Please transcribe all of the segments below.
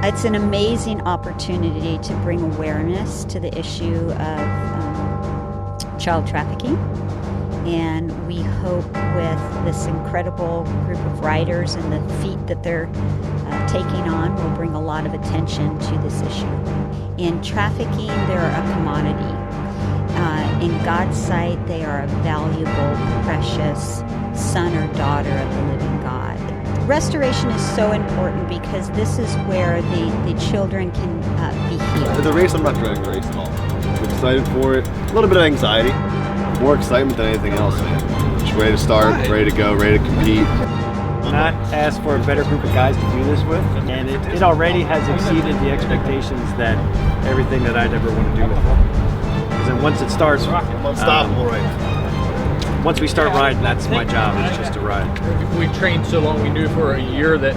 It's an amazing opportunity to bring awareness to the issue of child trafficking. And we hope with this incredible group of riders and the feat that they're taking on will bring a lot of attention to this issue. In trafficking, they're a commodity. In God's sight, they are a valuable, precious son or daughter of the living God. Restoration is so important because this is where the children can be healed. The race, I'm not dreading the race at all. I'm excited for it. A little bit of anxiety. More excitement than anything else, man. Just ready to start, ready to go, ready to compete. Not asked for a better group of guys to do this with, and it already has exceeded the expectations that everything that I'd ever want to do with it. Because then once it starts, unstoppable, right? Once we start riding, that's my job, is just to ride. We trained so long, we knew for a year that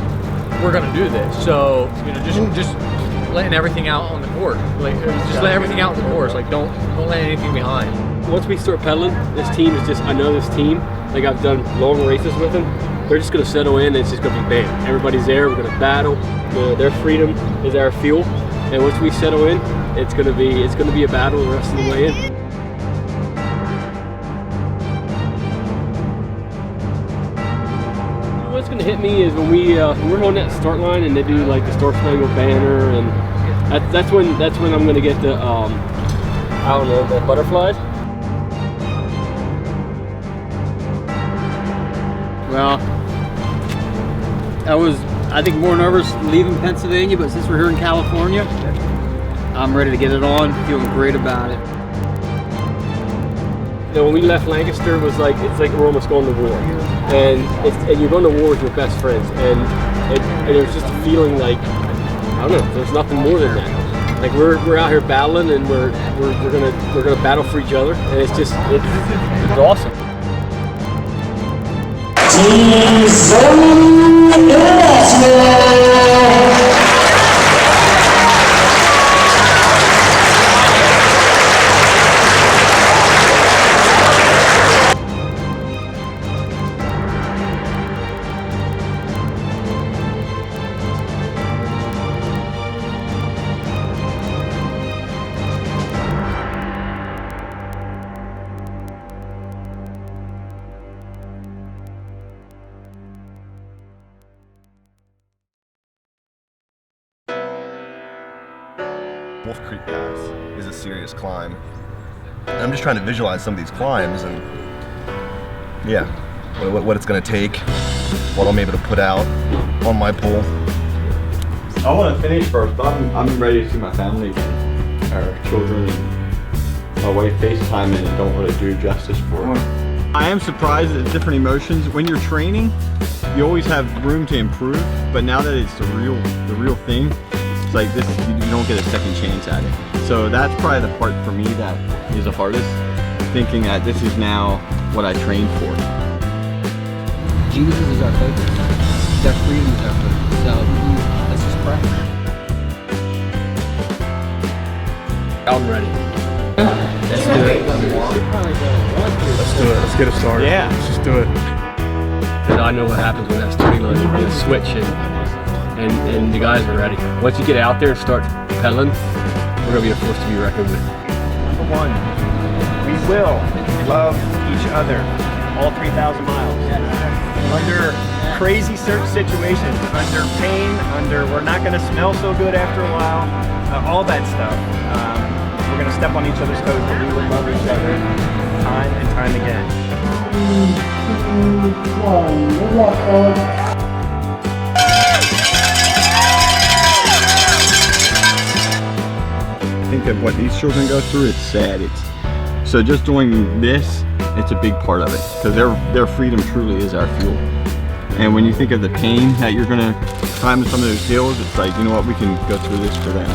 we're going to do this. So, you know, just letting everything out on the course. Like, just let everything out on the course. Like, don't let anything behind. Once we start pedaling, this team is just, I know this team, like I've done long races with them, they're just going to settle in and it's just going to be bam. Everybody's there, we're going to battle, their freedom is our fuel, and once we settle in, it's going to be a battle the rest of the way in. What's going to hit me is when we're on that start line and they do like the Star Spangled Banner, and that's when I'm going to get the, I don't know, the butterflies. Well, I think more nervous leaving Pennsylvania, but since we're here in California, I'm ready to get it on, feeling great about it. You know, when we left Lancaster, it's like we're almost going to war, and you're going to war with your best friends, and there's just a feeling like, I don't know, there's nothing more than that. Like we're out here battling, and we're gonna battle for each other, and it's awesome. Zoe International. Wolf Creek Pass is a serious climb. And I'm just trying to visualize some of these climbs and yeah, what it's gonna take, what I'm able to put out on my pole. I want to finish first, but I'm ready to see my family again, our children and my wife FaceTime and don't really do justice for it. I am surprised at different emotions. When you're training, you always have room to improve, but now that it's the real thing, it's like this, you don't get a second chance at it. So that's probably the part for me that is the hardest, thinking that this is now what I trained for. Jesus is our focus. That freedom is our focus. So let's just pray. I'm ready. Let's do it. Let's get it started. Yeah. Let's just do it. And I know what happens when that starting line is switch and the guys are ready. Once you get out there and start pedaling, we're gonna be a force to be reckoned with. Number one, we will love each other all 3,000 miles. Under crazy situations, under pain, we're not gonna smell so good after a while, all that stuff. We're gonna step on each other's toes, but we will love each other time and time again. I think of what these children go through, it's sad. So just doing this, it's a big part of it, because their freedom truly is our fuel. And when you think of the pain that you're gonna climb some of those hills, it's like, you know what, we can go through this for them.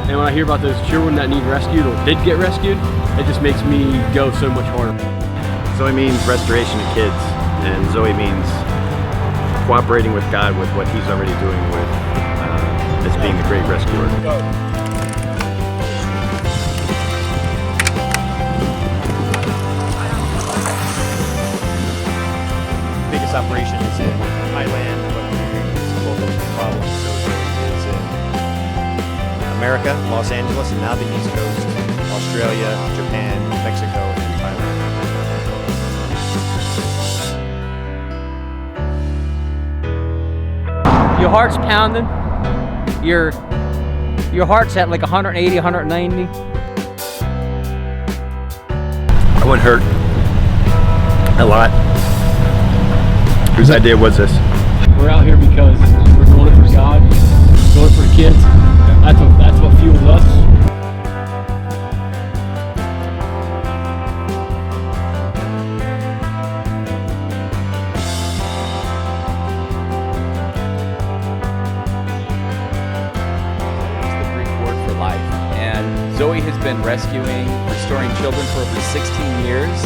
And when I hear about those children that need rescued or did get rescued, it just makes me go so much harder. Zoe means restoration to kids, and Zoe means cooperating with God with what He's already doing with as being the great rescuer. Biggest operation is in Thailand, but it's a global problem. America, Los Angeles, and now the East Coast, Australia, Japan, Mexico, and Thailand. Your heart's pounding. Your heart's at like 180, 190. I wouldn't hurt a lot. Whose idea was this? We're out here because we're doing it for God, doing it for the kids. That's what fuels us. It's the Greek word for life. And Zoe has been rescuing, restoring children for over 16 years.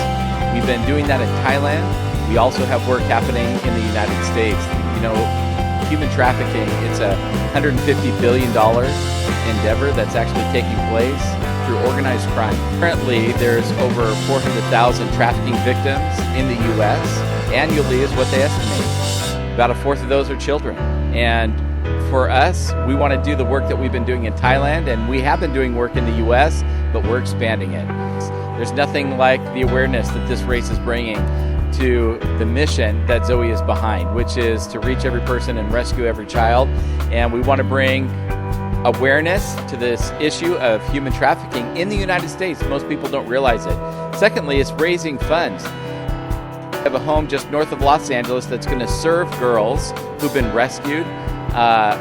We've been doing that in Thailand. We also have work happening in the United States. You know, human trafficking, it's a $150 billion endeavor that's actually taking place through organized crime. Currently, there's over 400,000 trafficking victims in the U.S. Annually is what they estimate. About a fourth of those are children. And for us, we want to do the work that we've been doing in Thailand, and we have been doing work in the U.S., but we're expanding it. There's nothing like the awareness that this race is bringing to the mission that Zoe is behind, which is to reach every person and rescue every child. And we want to bring awareness to this issue of human trafficking in the United States. Most people don't realize it. Secondly, it's raising funds. We have a home just north of Los Angeles that's going to serve girls who've been rescued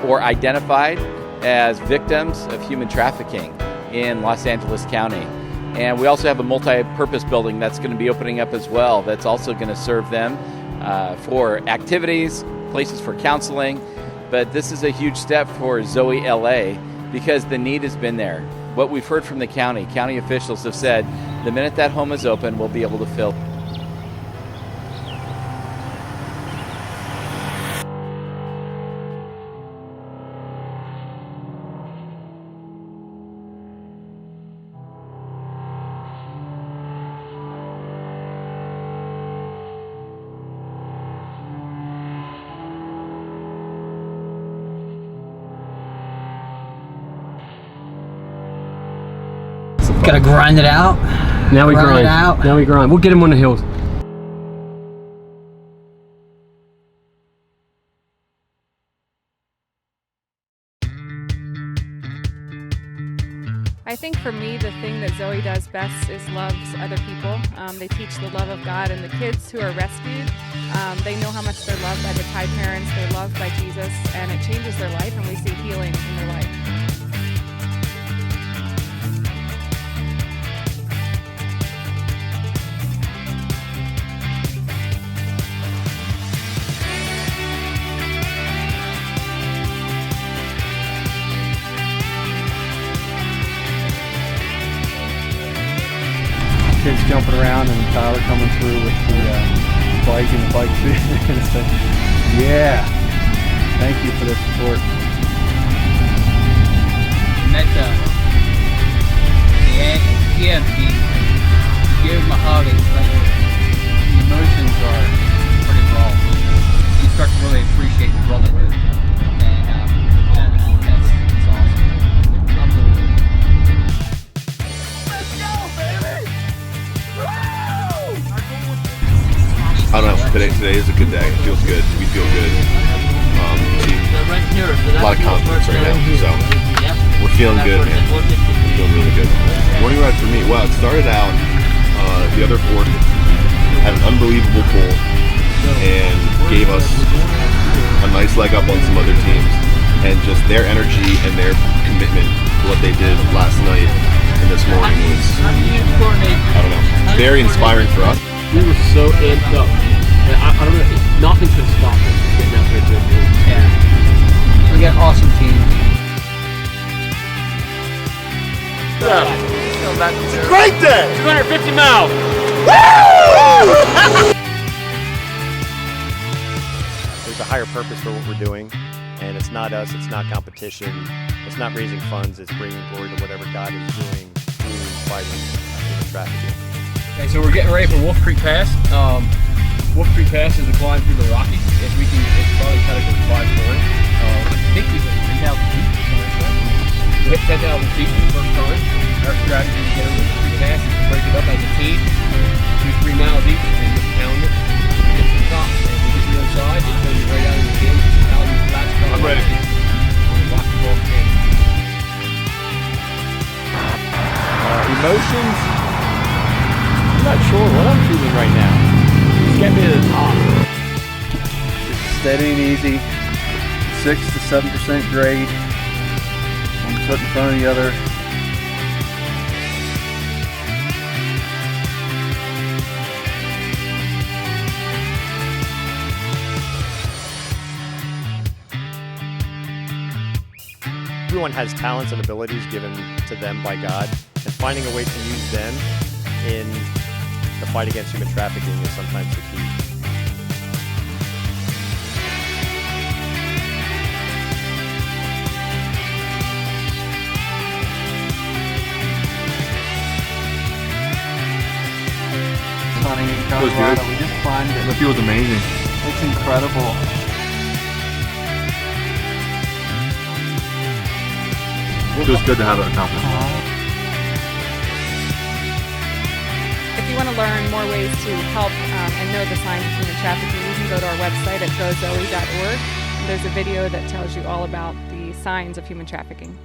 or identified as victims of human trafficking in Los Angeles County. And we also have a multi-purpose building that's going to be opening up as well that's also going to serve them for activities, places for counseling. But this is a huge step for Zoe LA because the need has been there. What we've heard from the county officials have said, the minute that home is open, we'll be able to fill. Gotta grind it out. Now we grind. It out. Now we grind. We'll get him on the hills. I think for me, the thing that Zoe does best is loves other people. They teach the love of God, and the kids who are rescued, they know how much they're loved by the Thai parents, they're loved by Jesus, and it changes their life, and we see healing in their life. Kids jumping around and Tyler coming through with the bike and the bike suit. Yeah, thank you for the support. Met the give him a hug. It's like the emotions are pretty raw. You start to really appreciate the brotherhood, and that's awesome. Unbelievable. I don't know. Today is a good day. It feels good. We feel good. A lot of confidence right now. So we're feeling good, man. We're feeling really good. Morning ride for me. Well, it started out. The other fork had an unbelievable pull and gave us a nice leg up on some other teams. And just their energy and their commitment to what they did last night and this morning was, I don't know, very inspiring for us. We were so amped up. I don't know, nothing could stop us getting out there to do. Yeah. We got an awesome team. It's a great day! 250 miles! There's a higher purpose for what we're doing, and it's not us, it's not competition, it's not raising funds, it's bringing glory to whatever God is doing through fighting human trafficking. Okay, so we're getting ready for Wolf Creek Pass. Wolf Creek Pass is a climb through the Rockies. It's probably kind of 5 more. I think we hit 3,000 feet. We hit 10,000 feet for the first time. Our strategy is to get over the mass is to break it up as a team, 2-3 miles each, and just pound it, get to the top. And we get to the other side, it's going to be right out in the game, 1,000 flats. I'm ready. Watch the ball game. Emotions? I'm not sure what I'm feeling right now. Just get me to the top. Just steady and easy. 6 to 7% grade. One foot in front of the other. Everyone has talents and abilities given to them by God, and finding a way to use them in the fight against human trafficking is sometimes the key. Hunting in Colorado, we just climbed it. The field's amazing. It's incredible. It feels good to have it accomplished. If you want to learn more ways to help and know the signs of human trafficking, you can go to our website at gozoe.org. There's a video that tells you all about the signs of human trafficking.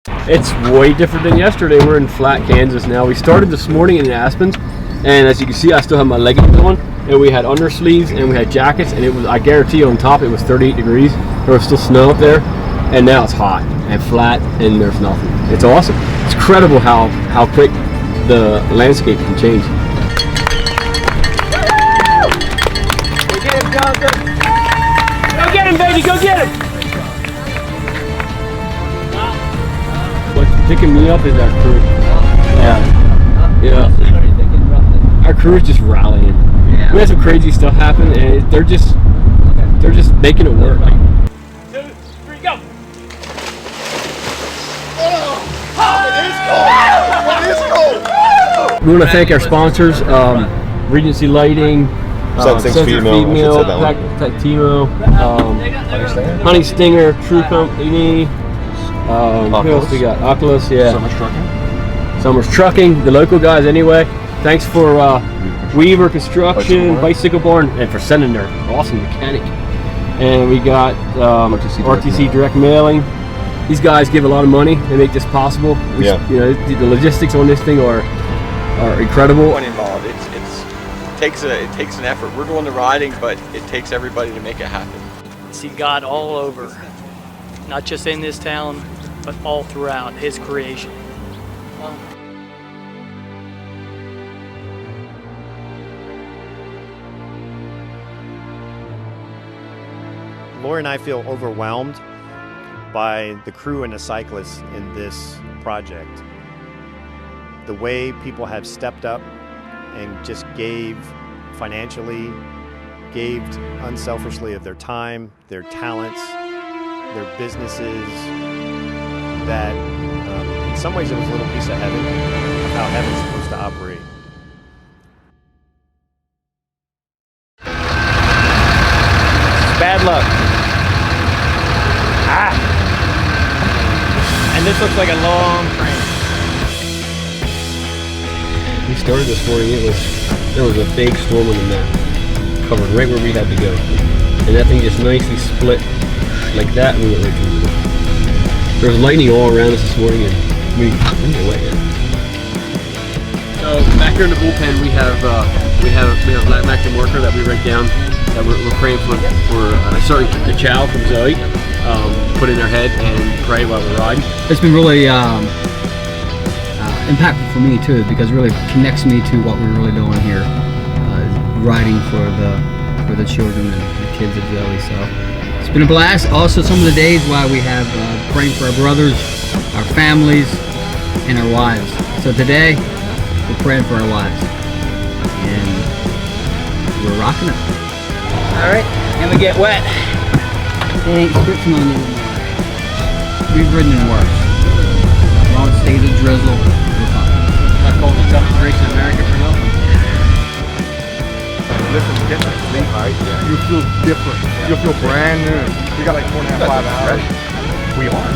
It's way different than yesterday. We're in Flat, Kansas now. We started this morning in Aspen, and as you can see, I still have my leggings on, and we had undersleeves and we had jackets, and it was, I guarantee you, on top it was 38 degrees. There was still snow up there, and now it's hot and flat, and there's nothing. It's awesome. It's incredible how quick the landscape can change. Go get him, Jonathan! Go get him, baby! Go get him! What's picking me up is our crew. Yeah. Our crew is just rallying. We had some crazy stuff happen, and they're just making it work. 2, 3, go! We want to thank our sponsors, Regency Lighting, Sensing Female, Tactimo, Honey Stinger, True Company. Who else we got? Oculus, yeah. Summers Trucking, the local guys anyway. Thanks for Weaver Construction, Bicycle Barn, and for sending their awesome mechanic. And we got RTC Direct Mailing. These guys give a lot of money. They make this possible. You know, the logistics on this thing are incredible. Involved. It takes an effort. We're doing the riding, but it takes everybody to make it happen. See God all over, not just in this town, but all throughout His creation. Lori and I feel overwhelmed by the crew and the cyclists in this project. The way people have stepped up and just gave financially, gave unselfishly of their time, their talents, their businesses, that in some ways it was a little piece of heaven, of how heaven's supposed to operate. Bad luck. And this looks like a long train. We started this morning, there was a big storm on the map, covered right where we had to go. And that thing just nicely split like that, and we went right through it. There was lightning all around us this morning, and we didn't get wet yet. So back here in the bullpen, we have a black macular marker that we write down that we're praying for the chow from Zoe. Put in their head and pray while we're riding. It's been really impactful for me too, because it really connects me to what we're really doing here, riding for the children and the kids of Zoe. So it's been a blast. Also, some of the days while we have praying for our brothers, our families, and our wives. So today we're praying for our wives, and we're rocking it. All right, and we get wet. It ain't scripting on you anymore. We've ridden in worse. Long state of drizzle, we're fine. I called the toughest race in America for nothing. listen, get some sleep, right? Yeah. You feel different. You'll feel brand new. We got like 4.5, 5 hours. We are.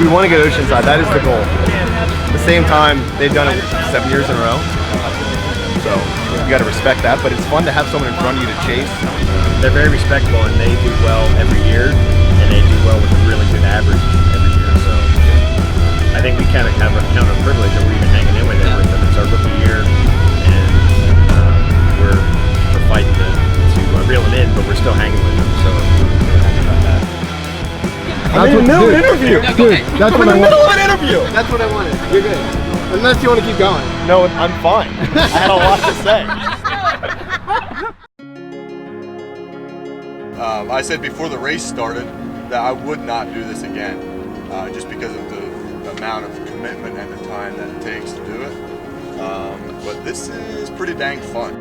We want to get Oceanside. That is the goal. At the same time, they've done it 7 years in a row. So you got to respect that. But it's fun to have someone in front of you to chase. They're very respectable and they do well every year, and they do well with a really good average every year. So I think we kind of have a privilege that we're even hanging in with them. It's our rookie year, and we're fighting to reel them in, but we're still hanging with them. So we're happy about that. I'm in the middle of an interview. Dude, that's I'm what in the I middle want. of an interview. That's what I wanted. You're good. Unless you want to keep going. No, I'm fine. I had a lot to say. I said before the race started that I would not do this again, just because of the amount of commitment and the time that it takes to do it. But this is pretty dang fun.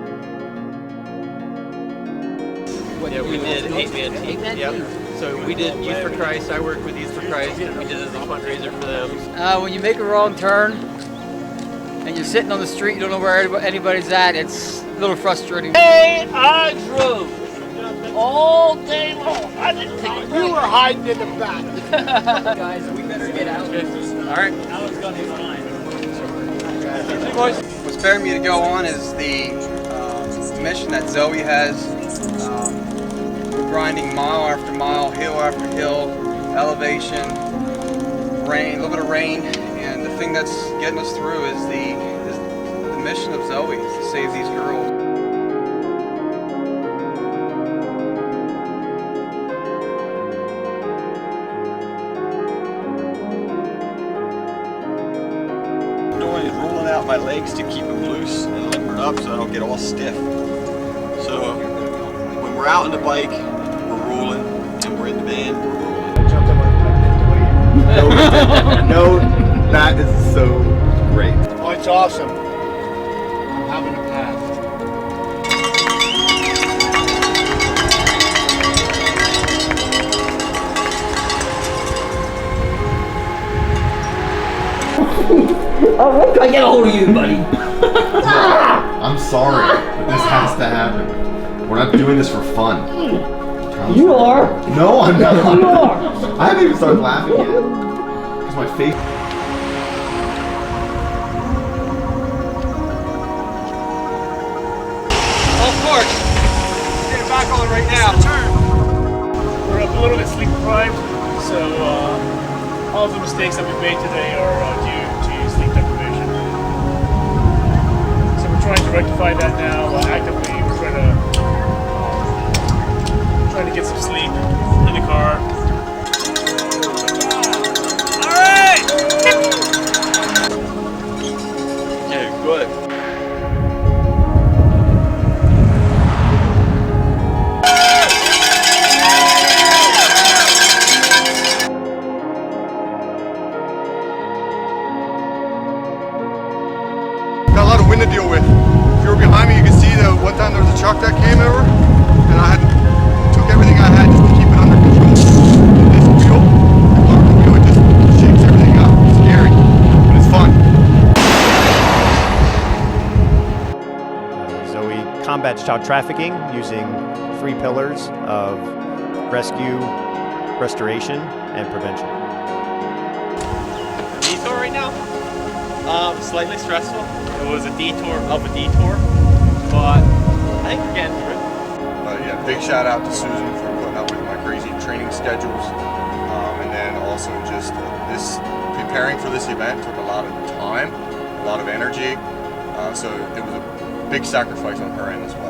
Yeah, we did 8-man team. Yep. So we did Youth for Christ. I worked with Youth for Christ, and we did it as a fundraiser for them. When you make a wrong turn and you're sitting on the street, you don't know where anybody's at, it's a little frustrating. Hey, I drove all day long. I didn't take a break. You were hiding in the back. Guys, we better get out. All right. Alan's gonna be fine. What's preparing me to go on is the mission that Zoe has. We're grinding mile after mile, hill after hill, elevation, rain, a little bit of rain, and the thing that's getting us through is the mission of Zoe, is to save these girls. Rolling out my legs to keep them loose and limbered up so I don't get all stiff. So when we're out on the bike, we're rolling, and we're in the van, we're rolling. No, that is so great. Oh, it's awesome. I'm having a blast. I get a hold of you, buddy. I'm sorry, but this has to happen. We're not doing this for fun. You are. No, I'm not. You are. I haven't even started laughing yet. Because my face. Of course. Get it back on right now. We're a little bit sleep deprived, so all the mistakes that we've made today are due to sleep deprivation. So we're trying to rectify that now actively. We're trying to get some sleep in the car. All right. Yeah, good. Got a lot of wind to deal with. If you were behind me, you can see that one time there was a truck that came over, and I took everything I had just to keep it under control. And this wheel, it just shakes everything up. It's scary, but it's fun. Zoe combats child trafficking using 3 pillars of rescue, restoration, and prevention. Detour right now? Slightly stressful. It was a detour of a detour, but I think we're getting through it. But yeah, big shout out to Susan for putting up with my crazy training schedules, and then also just preparing for this event took a lot of time, a lot of energy, so it was a big sacrifice on her end as well.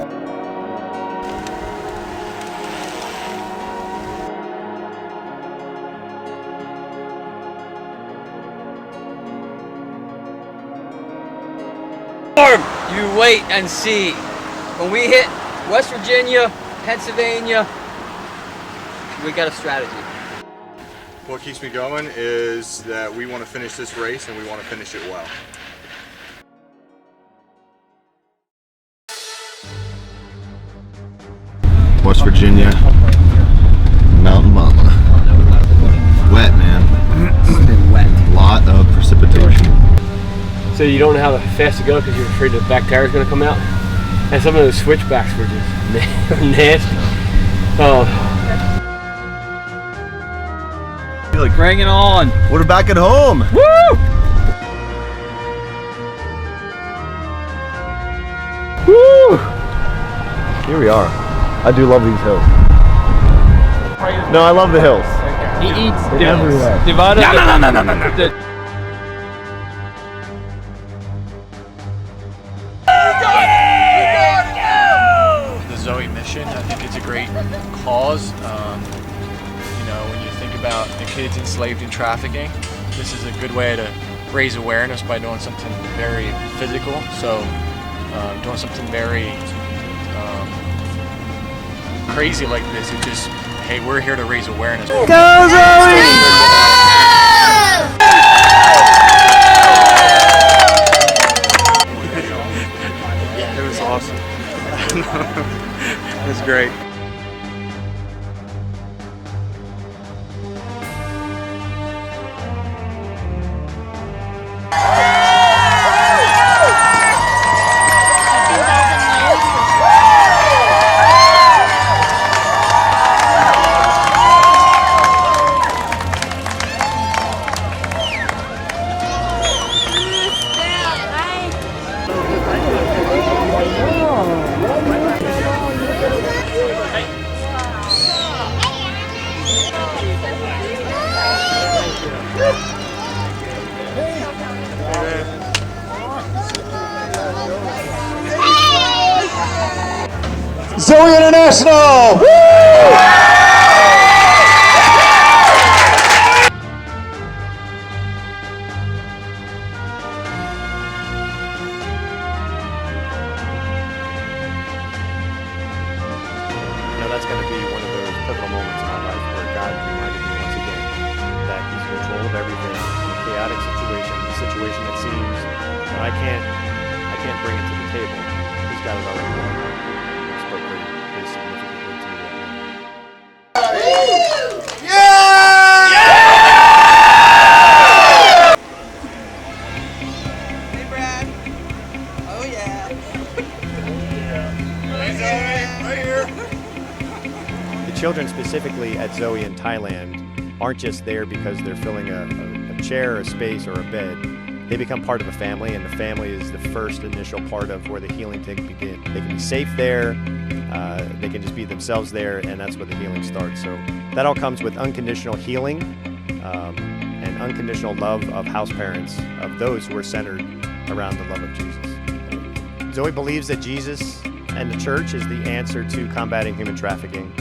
You wait and see. When we hit West Virginia, Pennsylvania, we got a strategy. What keeps me going is that we want to finish this race and we want to finish it well. West Virginia, Mountain Mama. Wet, man. It's been wet. A lot of precipitation. So you don't know how fast to go because you're afraid the back tire is going to come out? And some of those switchbacks were just nasty. Oh. Like, bring it on. We're back at home. Woo! Woo! Here we are. I do love these hills. No, I love the hills. He eats everywhere. Nevada. No. The Zoe mission, I think it's a great cause. You know, when you think about the kids enslaved in trafficking, this is a good way to raise awareness by doing something very physical. So, doing something very crazy like this, it just, hey, we're here to raise awareness. Go Zoe! It was awesome. It was great. Zoe International! Woo! That's going to be one of those pivotal moments in my life where God reminded me once again that He's in control of everything. In a chaotic situation, a situation that seems that I can't bring it to the table. He's got it already won. He spoke very significantly to me that night. Hey Brad. Oh yeah. Right here. The children specifically at Zoe in Thailand aren't just there because they're filling a chair, a space, or a bed. They become part of a family, and the family is the first initial part of where the healing can begin. They can be safe there, they can just be themselves there, and that's where the healing starts. So that all comes with unconditional healing and unconditional love of house parents, of those who are centered around the love of Jesus. Zoe believes that Jesus and the church is the answer to combating human trafficking.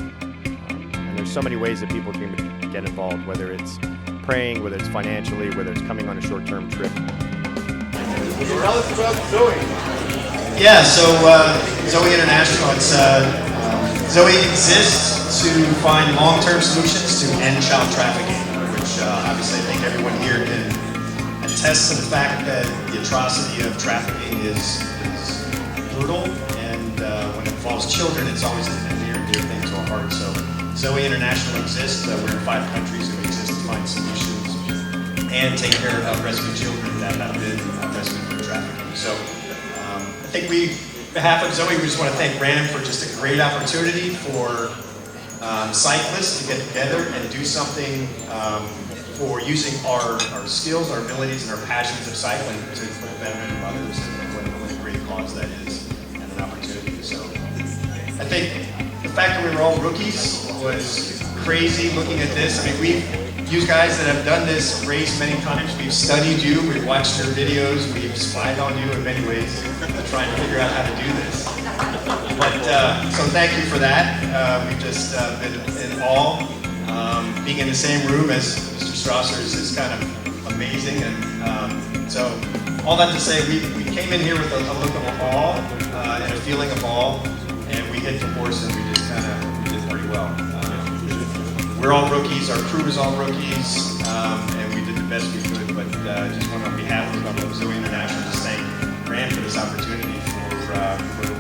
And there's so many ways that people can get involved, whether it's praying, whether it's financially, whether it's coming on a short-term trip. Tell us about Zoe. Yeah, so Zoe International, it's Zoe exists to find long-term solutions to end child trafficking, which obviously I think everyone here can attest to the fact that the atrocity of trafficking is brutal, and when it involves children, it's always a near and dear thing to our hearts. So Zoe International exists. We're in 5 countries, and we exist to find solutions and take care of rescue children that have been rescued from trafficking. So I think on behalf of Zoe, we just want to thank RAAM for just a great opportunity for cyclists to get together and do something for using our skills, our abilities, and our passions of cycling for the betterment of others, and what a great cause that is, and an opportunity. So I think the fact that we were all rookies was crazy looking at this. I mean, you guys that have done this race many times, we've studied you, we've watched your videos, we've spied on you in many ways, trying to figure out how to do this. But, so thank you for that. We've just been in awe. Being in the same room as Mr. Strasser's is kind of amazing. And so, all that to say, we came in here with a look of awe and a feeling of awe, and we hit the horse and we did pretty well. We're all rookies, our crew is all rookies, and we did the best we could, but just want on behalf of Zoe International to thank RAAM for this opportunity for